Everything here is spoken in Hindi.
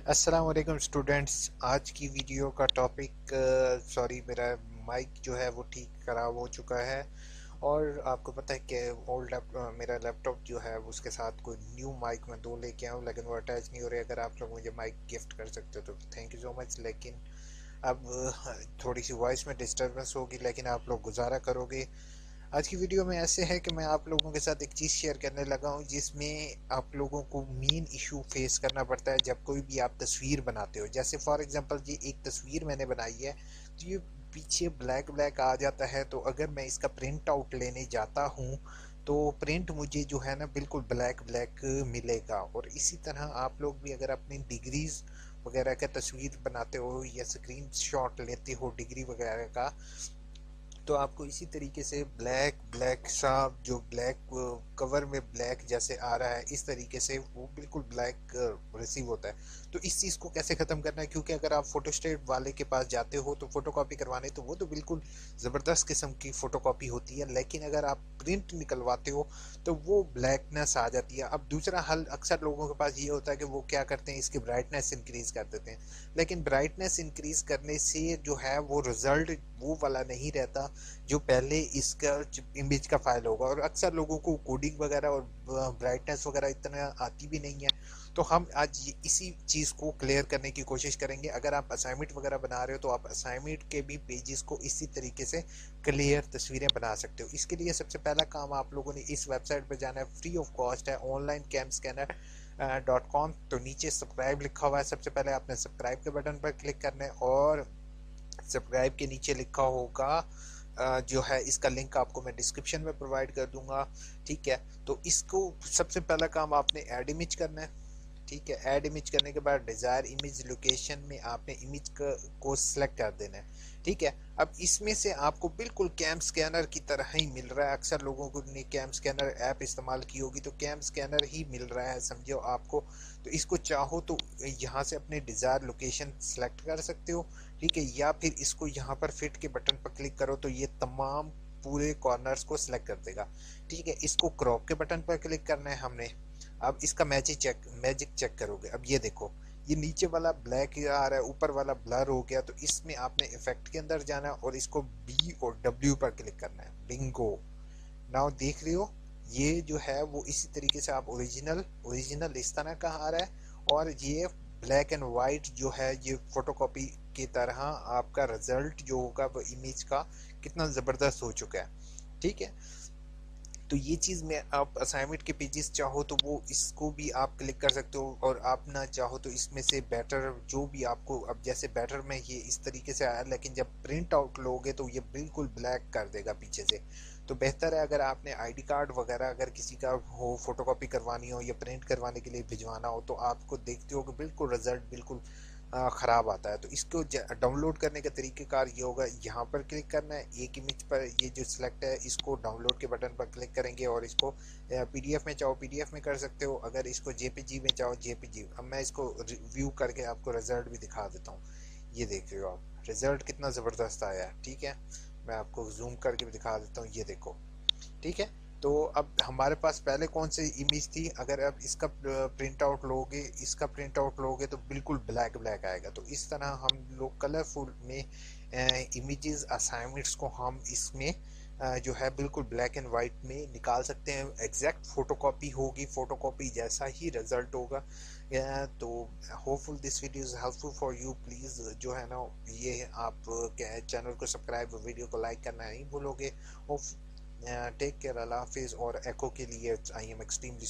अस्सलाम वालेकुम स्टूडेंट्स। आज की वीडियो का टॉपिक सॉरी मेरा माइक जो है वो ठीक खराब हो चुका है। और आपको पता है कि मेरा लैपटॉप जो है वो उसके साथ कोई न्यू माइक मैं दो लेके आऊँ, लेकिन वो अटैच नहीं हो रहे। अगर आप लोग मुझे माइक गिफ्ट कर सकते हो तो थैंक यू सो मच। लेकिन अब थोड़ी सी वॉइस में डिस्टर्बेंस होगी, लेकिन आप लोग गुजारा करोगे। आज की वीडियो में ऐसे है कि मैं आप लोगों के साथ एक चीज़ शेयर करने लगा हूँ जिसमें आप लोगों को मेन इशू फेस करना पड़ता है जब कोई भी आप तस्वीर बनाते हो। जैसे फॉर एग्जांपल ये एक तस्वीर मैंने बनाई है, तो ये पीछे ब्लैक ब्लैक आ जाता है। तो अगर मैं इसका प्रिंट आउट लेने जाता हूँ तो प्रिंट मुझे जो है ना बिल्कुल ब्लैक ब्लैक मिलेगा। और इसी तरह आप लोग भी अगर अपनी डिग्रीज वगैरह का तस्वीर बनाते हो या स्क्रीन शॉट लेते हो डिग्री वगैरह का, तो आपको इसी तरीके से ब्लैक ब्लैक सा जो ब्लैक कवर में ब्लैक जैसे आ रहा है, इस तरीके से वो बिल्कुल ब्लैक रिसीव होता है। तो इस चीज़ को कैसे ख़त्म करना है, क्योंकि अगर आप फोटोस्टेट वाले के पास जाते हो तो फोटोकॉपी करवाने, तो वो तो बिल्कुल ज़बरदस्त किस्म की फ़ोटोकॉपी होती है, लेकिन अगर आप प्रिंट निकलवाते हो तो वो ब्लैकनेस आ जाती है। अब दूसरा हल अक्सर लोगों के पास ये होता है कि वो क्या करते हैं, इसकी ब्राइटनेस इंक्रीज़ कर देते हैं। लेकिन ब्राइटनेस इंक्रीज़ करने से जो है वो रिज़ल्ट वो वाला नहीं रहता जो पहले इसका इमेज का फाइल होगा। और अक्सर लोगों को कोडिंग वगैरह और ब्राइटनेस वगैरह इतना आती भी नहीं है। तो हम आज इसी चीज़ को क्लियर करने की कोशिश करेंगे। अगर आप असाइनमेंट वगैरह बना रहे हो तो आप असाइनमेंट के भी पेजेस को इसी तरीके से क्लियर तस्वीरें बना सकते हो। इसके लिए सबसे पहला काम आप लोगों ने इस वेबसाइट पर जाना है, फ्री ऑफ कॉस्ट है, ऑनलाइन कैम स्कैनर .com। तो नीचे सब्सक्राइब लिखा हुआ है, सबसे पहले आपने सब्सक्राइब के बटन पर क्लिक करना है और सब्सक्राइब के नीचे लिखा होगा जो है इसका लिंक आपको मैं डिस्क्रिप्शन में प्रोवाइड कर दूंगा। ठीक है, तो इसको सबसे पहला काम आपने ऐड इमेज करना है। ठीक है, ऐड इमेज करने के बाद डिजायर इमेज लोकेशन में आपने इमेज को सिलेक्ट कर देना है। ठीक है, अब इसमें से आपको बिल्कुल कैम स्कैनर की तरह ही मिल रहा है। अक्सर लोगों को ने कैम स्कैनर ऐप इस्तेमाल की होगी, तो कैम स्कैनर ही मिल रहा है समझो आपको। तो इसको चाहो तो यहाँ से अपने डिजायर लोकेशन सेलेक्ट कर सकते हो। ठीक है, या फिर इसको यहाँ पर फिट के बटन पर क्लिक करो तो ये तमाम पूरे कॉर्नर्स को सिलेक्ट कर देगा। ठीक है, इसको क्रॉप के बटन पर क्लिक करना है हमने। अब इसका मैजिक चेक करोगे। अब ये देखो, ये नीचे वाला ब्लैक आ रहा है, ऊपर वाला ब्लर हो गया। तो इसमें आपने इफेक्ट के अंदर जाना है और इसको बी और डब्ल्यू पर क्लिक करना है। बिंगो, नाउ देख रहे हो ये जो है वो इसी तरीके से आप ओरिजिनल ओरिजिनल इस तरह का आ रहा है। और ये ब्लैक एंड वाइट जो है ये फोटोकॉपी की तरह आपका रिजल्ट जो होगा वो इमेज का कितना ज़बरदस्त हो चुका है। ठीक है, तो ये चीज़ में आप असाइनमेंट के पेजेस चाहो तो वो इसको भी आप क्लिक कर सकते हो, और आप ना चाहो तो इसमें से बेटर जो भी आपको, अब जैसे बेटर में ये इस तरीके से आया, लेकिन जब प्रिंट आउट लोगे तो ये बिल्कुल ब्लैक कर देगा पीछे से। तो बेहतर है अगर आपने आईडी कार्ड वगैरह अगर किसी का हो फोटोकॉपी करवानी हो या प्रिंट करवाने के लिए भिजवाना हो, तो आपको देखते हो कि बिल्कुल रिजल्ट बिल्कुल ख़राब आता है। तो इसको डाउनलोड करने का तरीक़ेकार ये होगा, यहाँ पर क्लिक करना है, एक इमेज पर ये जो सिलेक्ट है इसको डाउनलोड के बटन पर क्लिक करेंगे और इसको पीडीएफ में चाहो पीडीएफ में कर सकते हो, अगर इसको जेपीजी में चाहो जेपीजी। अब मैं इसको रिव्यू करके आपको रिजल्ट भी दिखा देता हूँ। ये देख रहे हो आप रिजल्ट कितना ज़बरदस्त आया है। ठीक है, मैं आपको जूम करके भी दिखा देता हूँ, ये देखो। ठीक है, तो अब हमारे पास पहले कौन सी इमेज थी, अगर आप इसका प्रिंट आउट लोगे, इसका प्रिंट आउट लोगे तो बिल्कुल ब्लैक ब्लैक आएगा। तो इस तरह हम लोग कलरफुल में इमेजेस असाइनमेंट्स को हम इसमें जो है बिल्कुल ब्लैक एंड वाइट में निकाल सकते हैं। एग्जैक्ट फोटोकॉपी होगी, फोटोकॉपी जैसा ही रिजल्ट होगा। तो hopeful this video is helpful for you. Please जो है ना ये आप चैनल को सब्सक्राइब, वीडियो को लाइक करना नहीं भूलोगे। टेक केयर, अल्लाह हाफिज़। और एको के लिए आई एम एक्सट्रीमली